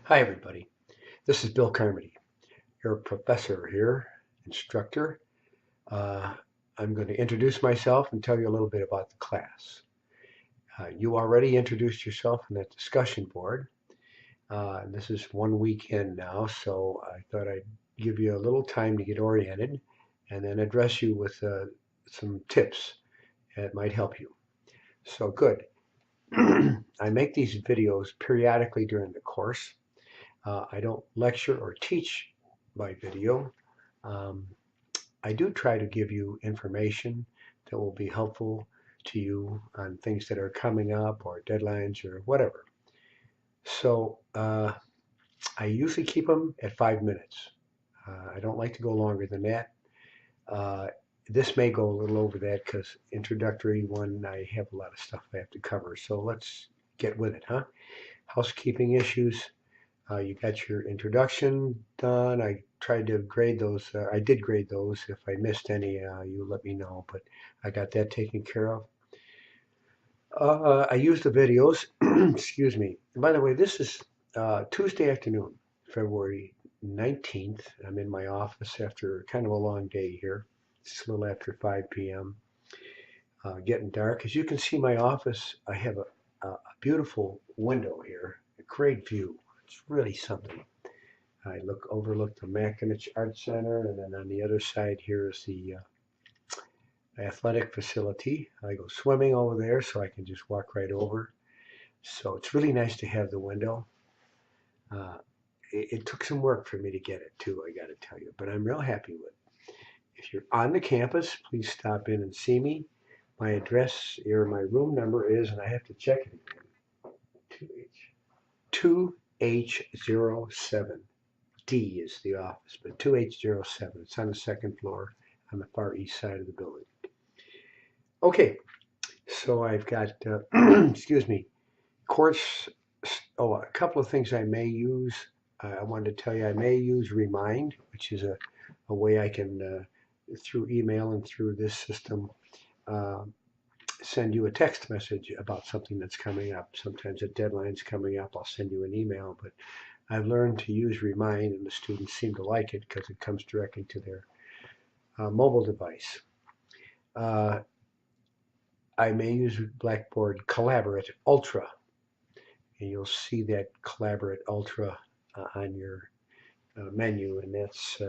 Hi, everybody. This is Bill Carmody, your professor here, instructor. Uh, I'm going to introduce myself and tell you a little bit about the class. You already introduced yourself in that discussion board. This is one weekend now, so I thought I'd give you a little time to get oriented and then address you with some tips that might help you. So good. I make these videos periodically during the course. I don't lecture or teach by video. Um, I do try to give you information that will be helpful to you on things that are coming up or deadlines or whatever. So I usually keep them at 5 minutes. I don't like to go longer than that. Uh, this may go a little over that because introductory one, I have a lot of stuff I have to cover. So let's get with it, huh? Housekeeping issues. You got your introduction done. I tried to grade those. I did grade those. If I missed any, you let me know. But I got that taken care of. I used the videos. Excuse me. And by the way, this is Tuesday afternoon, February 19th. I'm in my office after kind of a long day here. It's a little after 5 p.m. Getting dark. As you can see, my office, I have a beautiful window here, a great view. It's really something. I overlook the Makinich Art Center, and then on the other side here is the athletic facility. I go swimming over there, so I can just walk right over. So it's really nice to have the window. Uh, it took some work for me to get it too, I got to tell you, but I'm real happy with it. If you're on the campus, please stop in and see me. My address or my room number is, and I have to check it again, 2H07. D is the office, but 2H07. It's on the second floor on the far east side of the building. Okay, so I've got, excuse me, course, a couple of things I may use. I wanted to tell you I may use Remind, which is a way I can, through email and through this system, uh, send you a text message about something that's coming up. Sometimes a deadline's coming up, I'll send you an email, but I've learned to use Remind, and the students seem to like it because it comes directly to their mobile device. I may use Blackboard Collaborate Ultra, and you'll see that Collaborate Ultra on your menu, and that's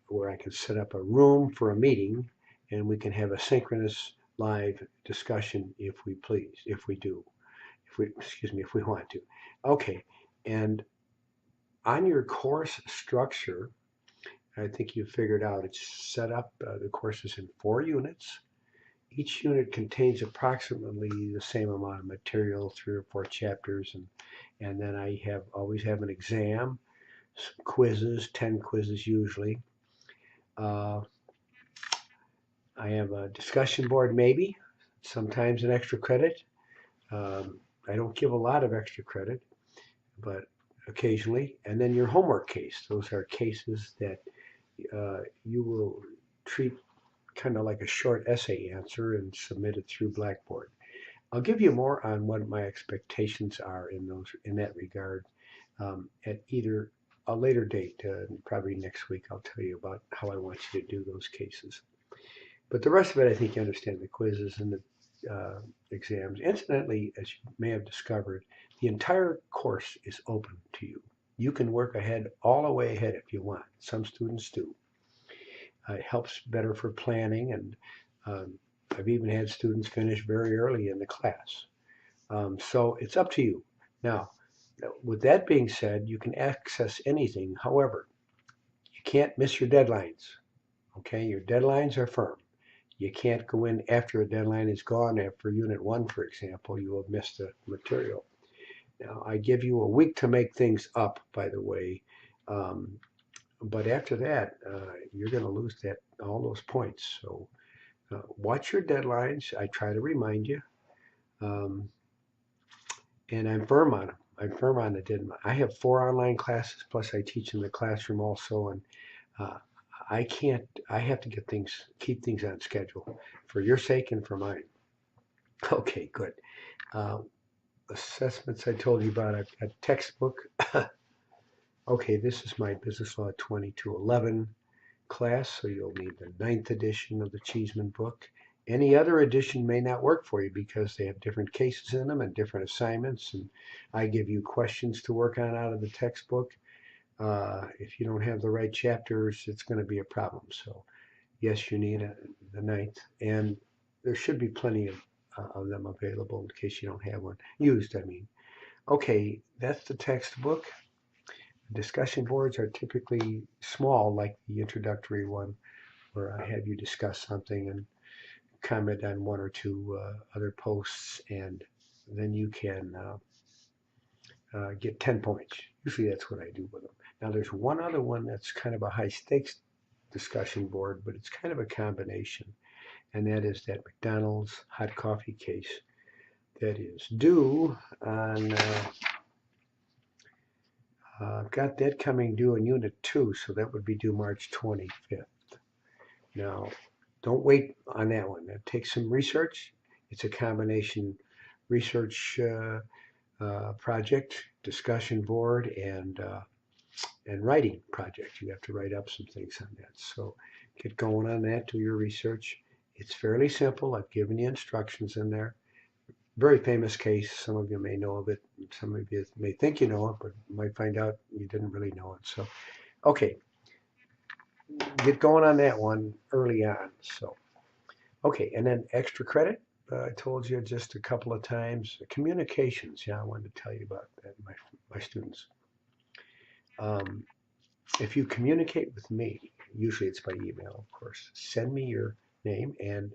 where I can set up a room for a meeting, and we can have a synchronous live discussion if we please, if we do, if we want to. Okay, and on your course structure, I think you figured out it's set up, the course is in 4 units. Each unit contains approximately the same amount of material, 3 or 4 chapters, and then I always have an exam, some quizzes, 10 quizzes usually. I have a discussion board maybe, sometimes an extra credit. I don't give a lot of extra credit, but occasionally. And then your homework case. Those are cases that you will treat kind of like a short essay answer and submit it through Blackboard. I'll give you more on what my expectations are in that regard at either a later date, probably next week. I'll tell you about how I want you to do those cases. But the rest of it, I think you understand the quizzes and the exams. Incidentally, as you may have discovered, the entire course is open to you. You can work ahead, all the way ahead if you want. Some students do. It helps better for planning, and I've even had students finish very early in the class. So it's up to you. Now, with that being said, you can access anything. However, you can't miss your deadlines. Okay, your deadlines are firm. You can't go in after a deadline is gone. After Unit 1, for example, you will have missed the material. Now, I give you a week to make things up, by the way. But after that, you're going to lose all those points. So watch your deadlines. I try to remind you. And I'm firm on them. I'm firm on the deadline. I have 4 online classes, plus I teach in the classroom also. And I have to keep things on schedule for your sake and for mine. Okay, good. Assessments I told you about, I've got textbook. Okay, this is my Business Law 2211 class, so you'll need the 9th edition of the Cheeseman book. Any other edition may not work for you because they have different cases in them and different assignments, and I give you questions to work on out of the textbook. If you don't have the right chapters, it's going to be a problem. So yes, you need the 9th, and there should be plenty of them available in case you don't have one. Used, I mean. Okay, that's the textbook. Discussion boards are typically small, like the introductory one, where I have you discuss something and comment on one or two other posts, and then you can get 10 points. Usually that's what I do with them. Now there's one other one that's kind of a high stakes discussion board, but it's kind of a combination, and that is that McDonald's hot coffee case that is due on I've got that coming due in Unit 2, so that would be due March 25th. Now, don't wait on that one. That takes some research. It's a combination research project, discussion board, and writing project. You have to write up some things on that. So get going on that, do your research. It's fairly simple. I've given you instructions in there. Very famous case. Some of you may know of it. Some of you may think you know it, but you might find out you didn't really know it. So, okay, get going on that one early on. So, okay, and then extra credit. I told you just a couple of times. Communications. Yeah, I wanted to tell you about that, my students. If you communicate with me, usually it's by email, of course. Send me your name and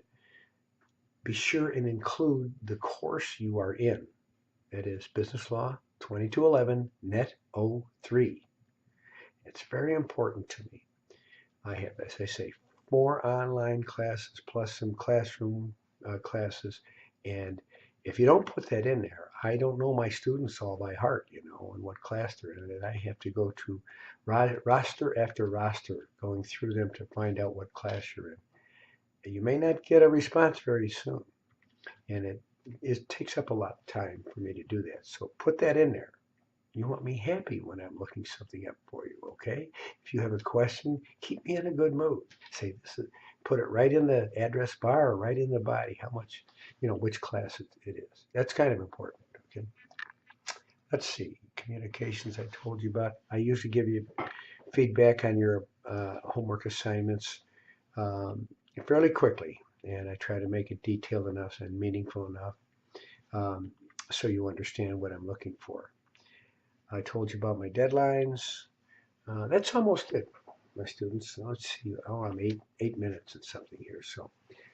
be sure and include the course you are in. That is Business Law 2211 Net 03. It's very important to me. I have, as I say, 4 online classes plus some classroom classes. And if you don't put that in there, I don't know my students all by heart, and what class they're in. And I have to go to roster after roster, going through them to find out what class you're in. You may not get a response very soon, and it takes up a lot of time for me to do that. So put that in there. You want me happy when I'm looking something up for you, okay? If you have a question, keep me in a good mood. Say put it right in the address bar or right in the body, how much, which class it is. That's kind of important, okay? Let's see, communications I told you about. I usually give you feedback on your homework assignments fairly quickly, and I try to make it detailed enough and meaningful enough so you understand what I'm looking for. I told you about my deadlines. That's almost it, my students. Let's see. Oh, I'm eight minutes and something here. So,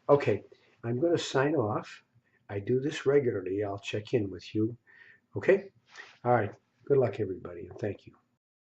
okay, I'm going to sign off. I do this regularly. I'll check in with you. Okay? All right. Good luck, everybody, and thank you.